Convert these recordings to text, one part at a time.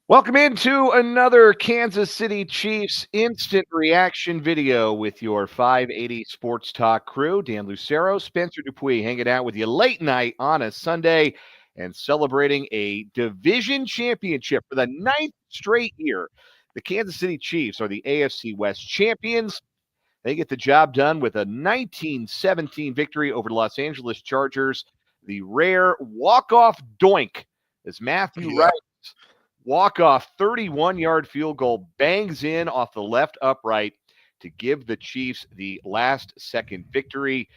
Welcome into another Kansas City Chiefs instant reaction video with your 580 Sports Talk crew. Dan Lucero, Spencer Dupuis hanging out with you late night on a Sunday and celebrating a division championship for the ninth straight year. The Kansas City Chiefs are the AFC West champions. They get the job done with a 1917 victory over the Los Angeles Chargers. The rare walk-off doink as Matthew Yeah. Wright walk-off 31-yard field goal bangs in off the left upright to give the Chiefs the last-second victory.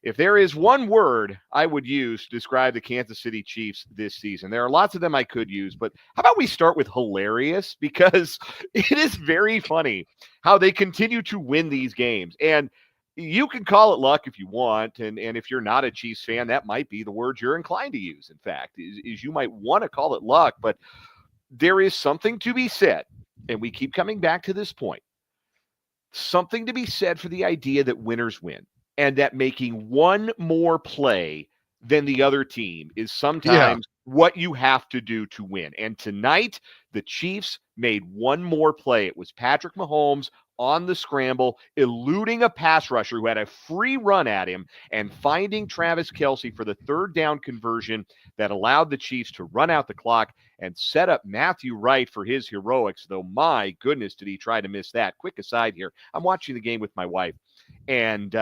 If there is one word I would use to describe the Kansas City Chiefs this season, there are lots of them I could use, but how about we start with hilarious? Because it is very funny how they continue to win these games. And you can call it luck if you want. And if you're not a Chiefs fan, that might be the word you're inclined to use, in fact, is you might want to call it luck. But there is something to be said, and we keep coming back to this point, something to be said for the idea that winners win and that making one more play than the other team is Yeah. sometimes what you have to do to win. And tonight, the Chiefs made one more play. It was Patrick Mahomes on the scramble, eluding a pass rusher who had a free run at him and finding Travis Kelce for the third down conversion that allowed the Chiefs to run out the clock and set up Matthew Wright for his heroics, though my goodness, did he try to miss that. Quick aside here, I'm watching the game with my wife, and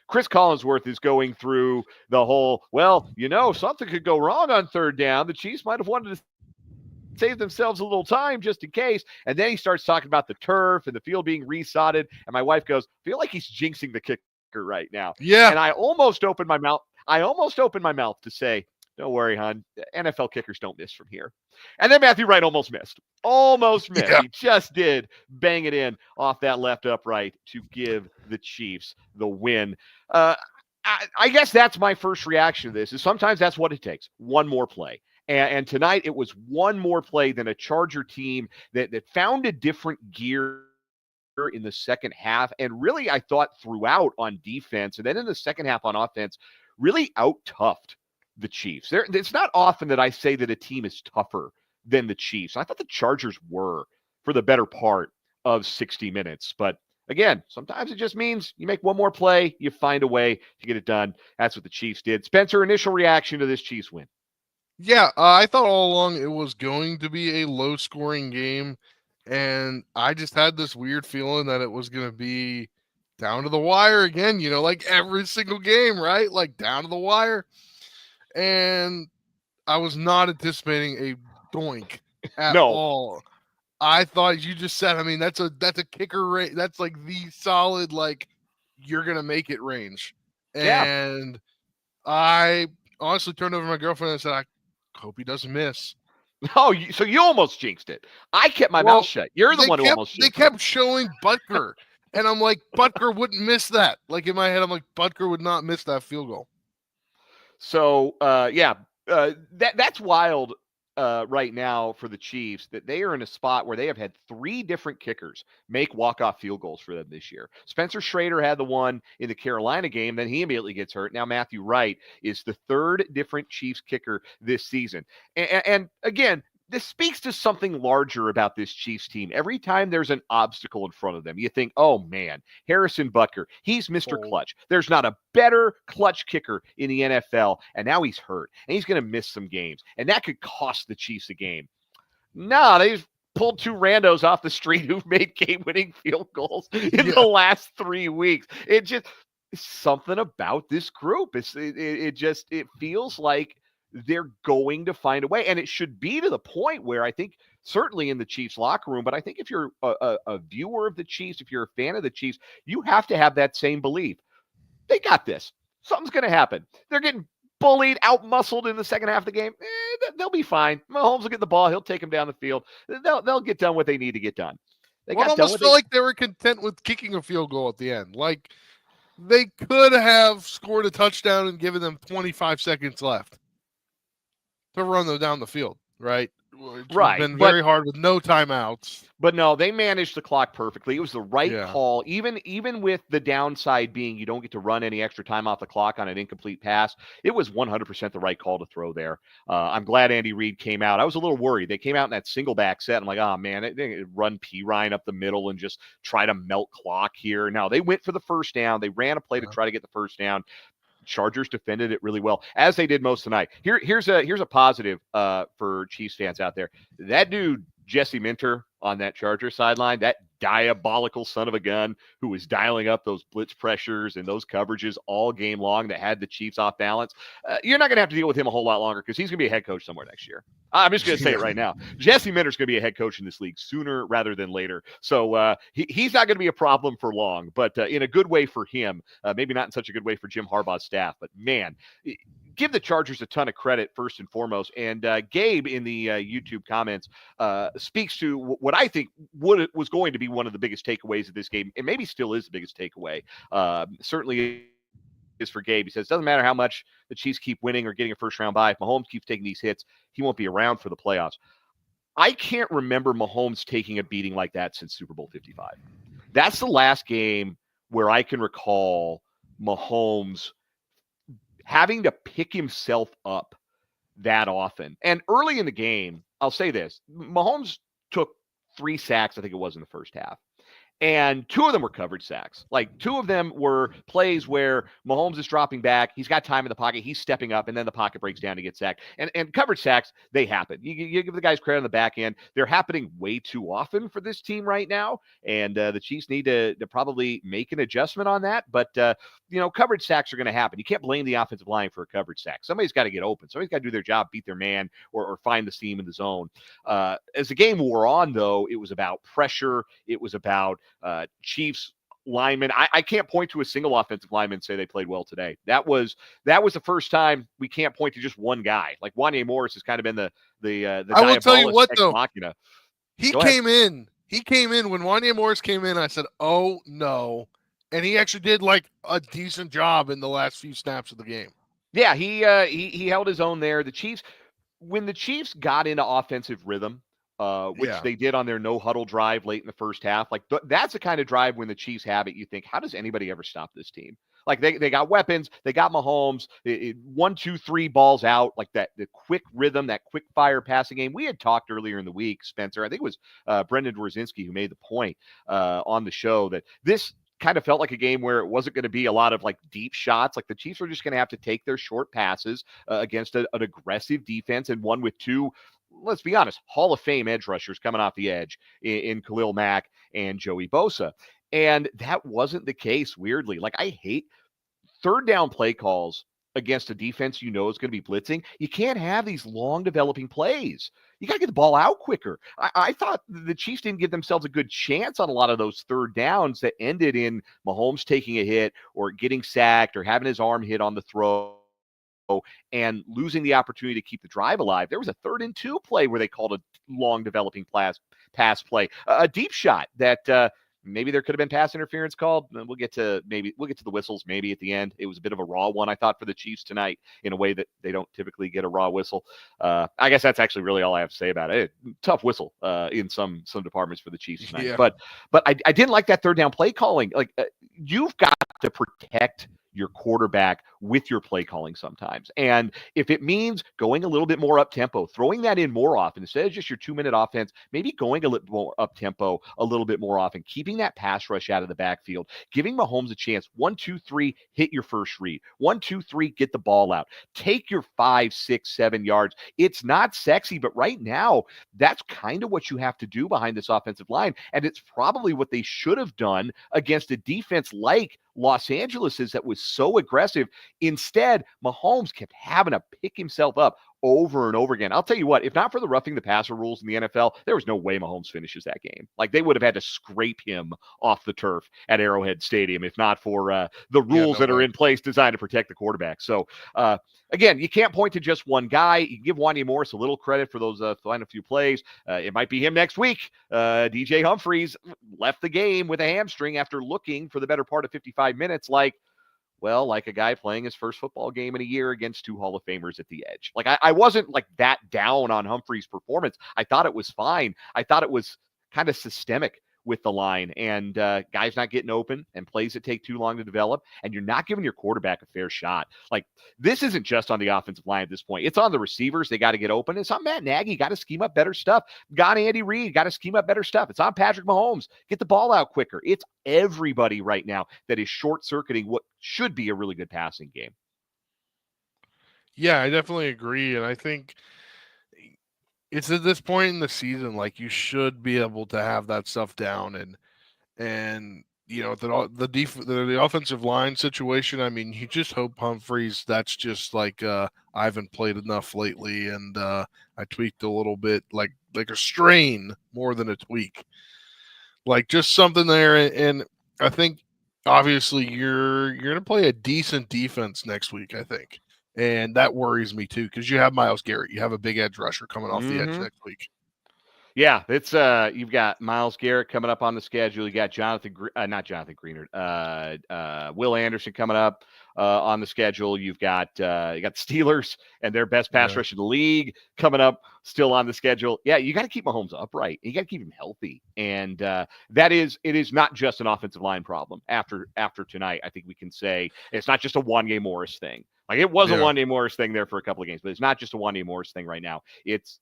Chris Collinsworth is going through the whole, something could go wrong on third down. The Chiefs might have wanted to save themselves a little time just in case. And then he starts talking about the turf and the field being resodded. And my wife goes, I feel like he's jinxing the kicker right now. Yeah. And I almost opened my mouth. To say, don't worry, hon. NFL kickers don't miss from here. And then Matthew Wright almost missed. Yeah. He just did bang it in off that left upright to give the Chiefs the win. I guess that's my first reaction to this is sometimes that's what it takes. One more play. And tonight it was one more play than a Charger team that found a different gear in the second half. And really, I thought throughout on defense and then in the second half on offense, really out-toughed the Chiefs. It's not often that I say that a team is tougher than the Chiefs. I thought the Chargers were for the better part of 60 minutes. But again, sometimes it just means you make one more play, you find a way to get it done. That's what the Chiefs did. Spencer, initial reaction to this Chiefs win? Yeah. I thought all along it was going to be a low scoring game. And I just had this weird feeling that it was going to be down to the wire again, like every single game, right? Like down to the wire. And I was not anticipating a doink at No. all. I thought you just said, I mean, that's a kicker rate. That's like the solid, like you're going to make it range. Yeah. And I honestly turned over to my girlfriend and said, I hope he doesn't miss. Oh, so you almost jinxed it. I kept my mouth shut. You're the one who almost jinxed They kept showing Butker. And I'm like, Butker wouldn't miss that. Like in my head, I'm like, Butker would not miss that field goal. So, that's wild right now for the Chiefs that they are in a spot where they have had three different kickers make walk-off field goals for them this year. Spencer Schrader had the one in the Carolina game, then he immediately gets hurt. Now Matthew Wright is the third different Chiefs kicker this season. And again, this speaks to something larger about this Chiefs team. Every time there's an obstacle in front of them, you think, oh man, Harrison Butker, he's Mr. Clutch. There's not a better clutch kicker in the NFL, and now he's hurt, and he's going to miss some games, and that could cost the Chiefs a game. No, they just pulled two randos off the street who've made game-winning field goals in the last 3 weeks. It just something about this group. It feels like they're going to find a way. And it should be to the point where I think certainly in the Chiefs locker room, but I think if you're a viewer of the Chiefs, if you're a fan of the Chiefs, you have to have that same belief. They got this. Something's going to happen. They're getting bullied, out-muscled in the second half of the game. They'll be fine. Mahomes will get the ball. He'll take them down the field. They'll get done what they need to get done. They almost felt like they were content with kicking a field goal at the end. Like they could have scored a touchdown and given them 25 seconds left to run them down the field, right? which would have Right, been very hard with no timeouts. But no, they managed the clock perfectly. It was the right Yeah. call, even with the downside being you don't get to run any extra time off the clock on an incomplete pass. It was 100% the right call to throw there. I'm glad Andy Reid came out. I was a little worried. They came out in that single back set. I'm like, oh man, they run P. Ryan up the middle and just try to melt clock here. No, they went for the first down. They ran a play to try to get the first down. Chargers defended it really well, as they did most tonight. Here's a positive for Chiefs fans out there. That dude Jesse Minter on that Charger sideline, that diabolical son of a gun who was dialing up those blitz pressures and those coverages all game long that had the Chiefs off balance. You're not going to have to deal with him a whole lot longer because he's going to be a head coach somewhere next year. I'm just going to say it right now. Jesse Minter's going to be a head coach in this league sooner rather than later. So he's not going to be a problem for long, but in a good way for him. Maybe not in such a good way for Jim Harbaugh's staff, but man, give the Chargers a ton of credit first and foremost. And Gabe in the YouTube comments speaks to what I think was going to be one of the biggest takeaways of this game, and maybe still is the biggest takeaway. Certainly is for Gabe. He says, doesn't matter how much the Chiefs keep winning or getting a first round bye. If Mahomes keeps taking these hits, he won't be around for the playoffs. I can't remember Mahomes taking a beating like that since Super Bowl 55. That's the last game where I can recall Mahomes having to pick himself up that often. And early in the game, I'll say this, Mahomes took 3 sacks, I think it was, in the first half. And 2 of them were coverage sacks. Like 2 of them were plays where Mahomes is dropping back. He's got time in the pocket. He's stepping up, and then the pocket breaks down to get sacked. And coverage sacks, they happen. You give the guys credit on the back end. They're happening way too often for this team right now. And the Chiefs need to probably make an adjustment on that. But, coverage sacks are going to happen. You can't blame the offensive line for a coverage sack. Somebody's got to get open. Somebody's got to do their job, beat their man, or find the seam in the zone. As the game wore on, though, it was about pressure. It was about Chiefs linemen. I can't point to a single offensive lineman and say they played well today. That was the first time we can't point to just one guy. Like Wanya Morris has kind of been the I will tell you what though. Machina. He came in when Wanya Morris came in. I said, "Oh no," and he actually did like a decent job in the last few snaps of the game. Yeah, he held his own there. When the Chiefs got into offensive rhythm, which they did on their no huddle drive late in the first half. Like that's the kind of drive when the Chiefs have it. You think, how does anybody ever stop this team? Like they got weapons, they got Mahomes, 1, 2, 3 balls out, like that, the quick rhythm, that quick fire passing game. We had talked earlier in the week, Spencer, I think it was Brendan Dworzinski who made the point on the show that this kind of felt like a game where it wasn't going to be a lot of like deep shots. Like the Chiefs were just going to have to take their short passes against an aggressive defense, and one with 2, let's be honest, Hall of Fame edge rushers coming off the edge in Khalil Mack and Joey Bosa. And that wasn't the case, weirdly. Like, I hate third down play calls against a defense is going to be blitzing. You can't have these long developing plays. You got to get the ball out quicker. I thought the Chiefs didn't give themselves a good chance on a lot of those third downs that ended in Mahomes taking a hit or getting sacked or having his arm hit on the throw and losing the opportunity to keep the drive alive. There was a 3rd and 2 play where they called a long developing pass play, a deep shot that maybe there could have been pass interference called. We'll get to the whistles maybe at the end. It was a bit of a raw one, I thought, for the Chiefs tonight in a way that they don't typically get a raw whistle. I guess that's actually really all I have to say about it. Tough whistle in some departments for the Chiefs tonight. Yeah. But I didn't like that third down play calling. Like you've got to protect your quarterback with your play calling sometimes. And if it means going a little bit more up tempo, throwing that in more often, instead of just your 2-minute offense, maybe going a little more up tempo a little bit more often, keeping that pass rush out of the backfield, giving Mahomes a chance, 1, 2, 3, hit your first read, 1, 2, 3, get the ball out, take your 5, 6, 7 yards. It's not sexy, but right now that's kind of what you have to do behind this offensive line. And it's probably what they should have done against a defense like Los Angeles's that was so aggressive. Instead, Mahomes kept having to pick himself up over and over again. I'll tell you what, if not for the roughing the passer rules in the NFL, there was no way Mahomes finishes that game. Like they would have had to scrape him off the turf at Arrowhead Stadium, if not for the rules that are in place designed to protect the quarterback. So again, you can't point to just one guy. You can give Wanya Morris a little credit for those final few plays. It might be him next week. DJ Humphries left the game with a hamstring after looking for the better part of 55 minutes like, Well, like a guy playing his first football game in a year against two Hall of Famers at the edge. Like I wasn't like that down on Humphrey's performance. I thought it was fine. I thought it was kind of systemic with the line and guys not getting open and plays that take too long to develop, and you're not giving your quarterback a fair shot. Like this isn't just on the offensive line at this point. It's on the receivers. They got to get open. It's on Matt Nagy. Got to scheme up better stuff. Got Andy Reid. Got to scheme up better stuff. It's on Patrick Mahomes. Get the ball out quicker. It's everybody right now that is short-circuiting what should be a really good passing game. Yeah, I definitely agree. And I think it's at this point in the season, like you should be able to have that stuff down and you know the offensive line situation. I mean, you just hope Humphreys. That's just like I haven't played enough lately, and I tweaked a little bit, like a strain more than a tweak, like just something there. And I think obviously you're gonna play a decent defense next week, I think, and that worries me too because you have Myles Garrett, you have a big edge rusher coming off the edge next week. Yeah, it's you've got Myles Garrett coming up on the schedule. You got not Jonathan Greenard, Will Anderson coming up on the schedule. You've got Steelers and their best pass rush in the league coming up, still on the schedule. Yeah, you got to keep Mahomes upright. You got to keep him healthy, and it is not just an offensive line problem. After tonight, I think we can say it's not just a Wanya Morris thing. Like it was a Wanya Morris thing there for a couple of games, but it's not just a Wanya Morris thing right now. It's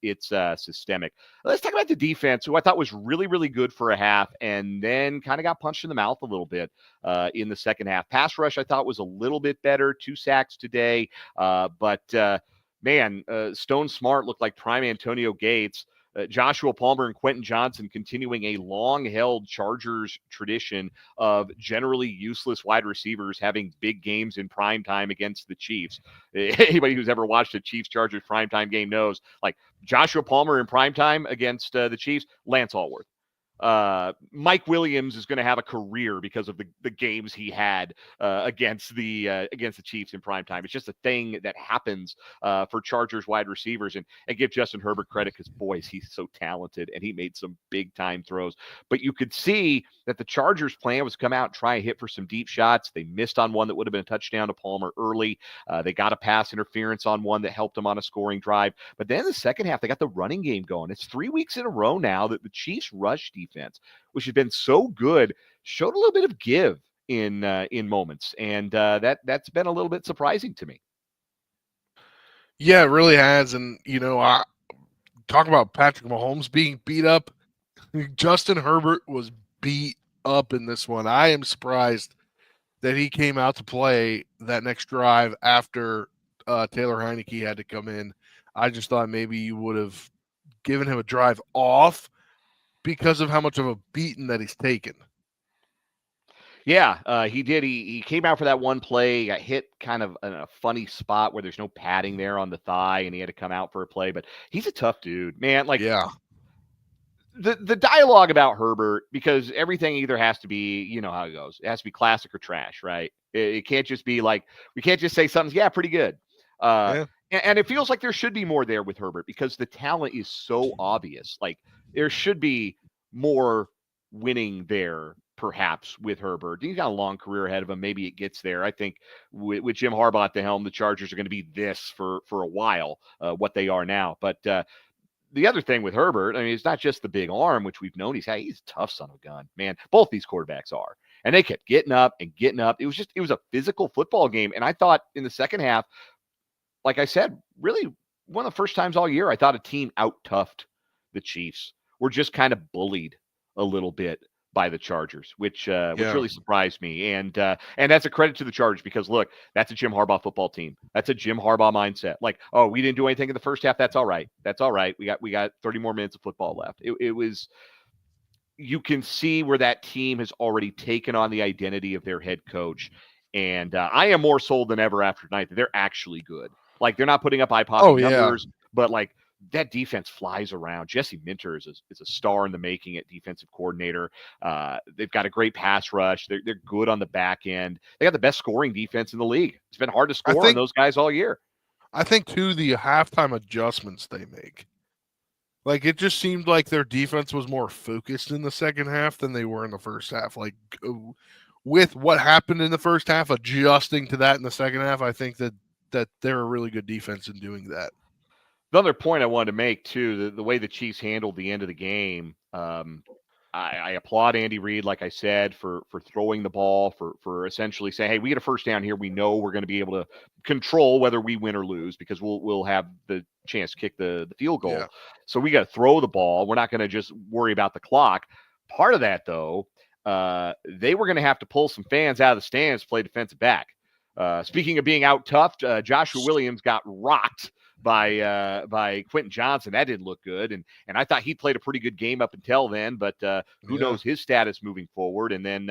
systemic. Let's talk about the defense, who I thought was really, really good for a half, and then kind of got punched in the mouth a little bit in the second half. Pass rush, I thought, was a little bit better. 2 sacks today, but Stone Smart looked like prime Antonio Gates. Joshua Palmer and Quentin Johnson continuing a long-held Chargers tradition of generally useless wide receivers having big games in prime time against the Chiefs. Anybody who's ever watched a Chiefs-Chargers primetime game knows, like, Joshua Palmer in primetime against the Chiefs, Lance Allworth. Mike Williams is going to have a career because of the games he had against the Chiefs in prime time. It's just a thing that happens for Chargers wide receivers, and give Justin Herbert credit because, boys, he's so talented and he made some big time throws. But you could see that the Chargers' plan was come out and try and hit for some deep shots. They missed on one that would have been a touchdown to Palmer early. They got a pass interference on one that helped them on a scoring drive. But then in the second half, they got the running game going. It's 3 weeks in a row now that the Chiefs' rush defense, which has been so good, showed a little bit of give in moments, and that's been a little bit surprising to me. Yeah, it really has. And I talk about Patrick Mahomes being beat up. Justin Herbert was beat up in this one. I am surprised that he came out to play that next drive after Taylor Heineke had to come in. I just thought maybe you would have given him a drive off because of how much of a beating that he's taken. Yeah, he did. He came out for that one play, got hit kind of in a funny spot where there's no padding there on the thigh, and he had to come out for a play. But he's a tough dude, man. Like, yeah. The dialogue about Herbert, because everything either has to be, you know how it goes. It has to be classic or trash, right? It can't just be like, we can't just say something's, pretty good. And it feels like there should be more there with Herbert because the talent is so obvious. Like, there should be more winning there, perhaps, with Herbert. He's got a long career ahead of him. Maybe it gets there. I think with Jim Harbaugh at the helm, the Chargers are going to be this for a while, what they are now. But the other thing with Herbert, I mean, it's not just the big arm, which we've known he's a tough son of a gun, man. Both these quarterbacks are. And they kept getting up and getting up. It was a physical football game. And I thought in the second half, like I said, really one of the first times all year, I thought a team out-toughed the Chiefs. We're just kind of bullied a little bit by the Chargers, which really surprised me. And that's a credit to the Chargers because, look, that's a Jim Harbaugh football team. That's a Jim Harbaugh mindset. Like, oh, we didn't do anything in the first half. That's all right. That's all right. We got 30 more minutes of football left. It was – you can see where that team has already taken on the identity of their head coach. And I am more sold than ever after tonight that they're actually good. Like, they're not putting up eye-popping numbers, but, like, that defense flies around. Jesse Minter is a star in the making at defensive coordinator. They've got a great pass rush. They're good on the back end. They got the best scoring defense in the league. It's been hard to score on those guys all year. I think, too, the halftime adjustments they make. Like, it just seemed like their defense was more focused in the second half than they were in the first half. Like, with what happened in the first half, adjusting to that in the second half, I think that they're a really good defense in doing that. The other point I wanted to make too, the way the Chiefs handled the end of the game, I applaud Andy Reid, like I said, for throwing the ball, for essentially saying, hey, we get a first down here. We know we're going to be able to control whether we win or lose because we'll have the chance to kick the field goal. Yeah. So we got to throw the ball. We're not going to just worry about the clock. Part of that, though, they were going to have to pull some fans out of the stands to play defensive back. Speaking of being out toughed, Joshua Williams got rocked by Quentin Johnson. That didn't look good, and I thought he played a pretty good game up until then, but who knows his status moving forward. And then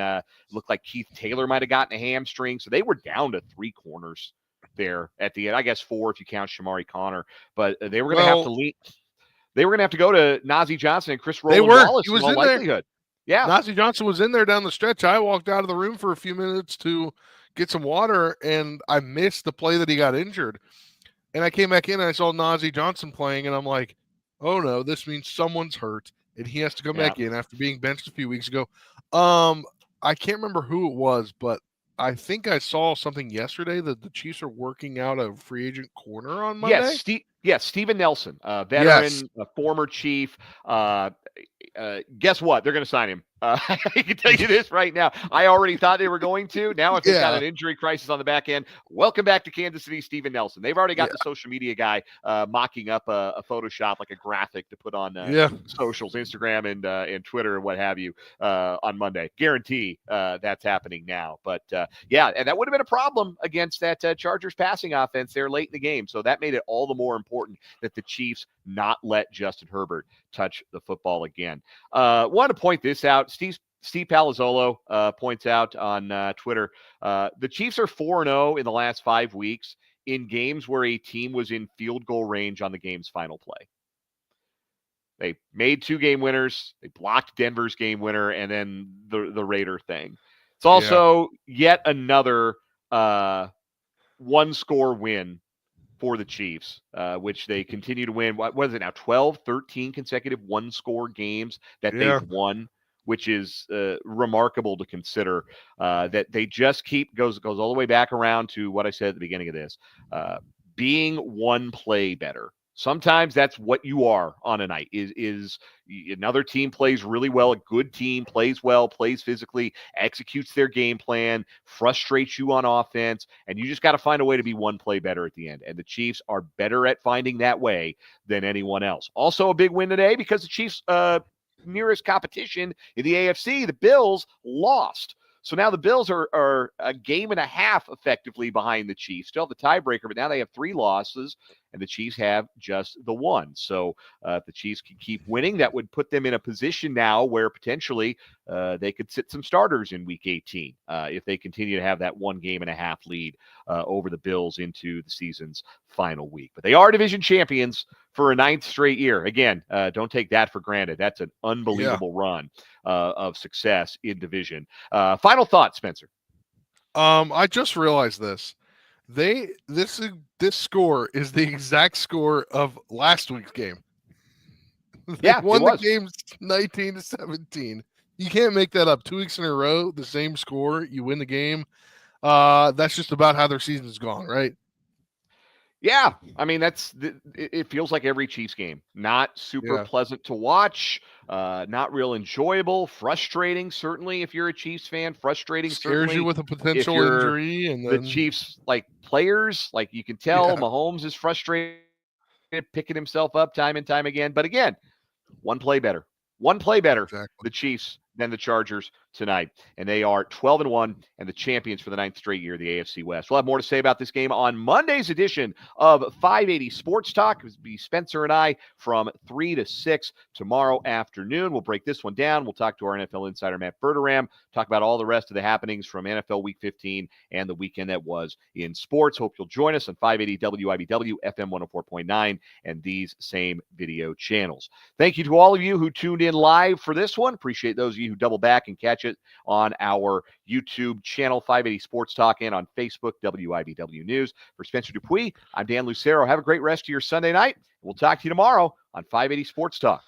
looked like Keith Taylor might have gotten a hamstring, so they were down to 3 corners there at the end. I guess 4 if you count Shamari Connor, but they were going to have to lean. They were going to have to go to Najee Johnson and Chris Roland Wallace in all likelihood. Yeah, Najee Johnson was in there down the stretch. I walked out of the room for a few minutes to get some water, and I missed the play that he got injured. And I came back in and I saw Najee Johnson playing, and I'm like, oh no, this means someone's hurt, and he has to come back in after being benched a few weeks ago. I can't remember who it was, but I think I saw something yesterday that the Chiefs are working out a free agent corner on Monday. Yes, Steven Nelson, veteran, a former Chief. Guess what? They're going to sign him. I can tell you this right now. I already thought they were going to. Now, if they've got an injury crisis on the back end, welcome back to Kansas City, Steven Nelson. They've already got the social media guy mocking up a Photoshop, like a graphic to put on socials, Instagram and Twitter and what have you on Monday. Guarantee that's happening now. But, and that would have been a problem against that Chargers passing offense there late in the game. So that made it all the more important that the Chiefs not let Justin Herbert touch the football again. Want to point this out. Steve Palazzolo points out on Twitter, the Chiefs are 4-0 in the last 5 weeks in games where a team was in field goal range on the game's final play. They made 2 game winners. They blocked Denver's game winner, and then the Raider thing. It's also yet another one-score win for the Chiefs, which they continue to win. What is it now? 12, 13 consecutive one-score games that they've won, which is remarkable to consider. That they just goes all the way back around to what I said at the beginning of this, being one play better. Sometimes that's what you are on a night. Is another team plays really well, a good team plays well, plays physically, executes their game plan, frustrates you on offense, and you just got to find a way to be one play better at the end. And the Chiefs are better at finding that way than anyone else. Also a big win today because the Chiefs' nearest competition in the AFC, the Bills, lost. So now the Bills are a game and a half effectively behind the Chiefs. Still have the tiebreaker, but now they have 3 losses, and the Chiefs have just the 1. So if the Chiefs can keep winning, that would put them in a position now where potentially they could sit some starters in Week 18 if they continue to have that 1 game and a half lead over the Bills into the season's final week. But they are division champions for a 9th straight year. Again, don't take that for granted. That's an unbelievable run of success in division. Final thoughts, Spencer. I just realized this. This score is the exact score of last week's game. They won the game 19-17. You can't make that up. 2 weeks in a row, the same score, you win the game. That's just about how their season's gone, right? Yeah, I mean it feels like every Chiefs game. Not super pleasant to watch, not real enjoyable, frustrating. Certainly, if you're a Chiefs fan, frustrating. Scares you with a potential injury, and then the Chiefs players, you can tell Mahomes is frustrated, picking himself up time and time again. But again, one play better. The Chiefs than the Chargers tonight. And they are 12-1 and the champions for the 9th straight year, the AFC West. We'll have more to say about this game on Monday's edition of 580 Sports Talk. It will be Spencer and I from 3 to 6 tomorrow afternoon. We'll break this one down. We'll talk to our NFL insider, Matt Berteram, talk about all the rest of the happenings from NFL Week 15 and the weekend that was in sports. Hope you'll join us on 580 WIBW, FM 104.9, and these same video channels. Thank you to all of you who tuned in live for this one. Appreciate those of you who double back and catch it on our YouTube channel, 580 Sports Talk, and on Facebook, WIBW News. For Spencer Dupuis, I'm Dan Lucero. Have a great rest of your Sunday night. We'll talk to you tomorrow on 580 Sports Talk.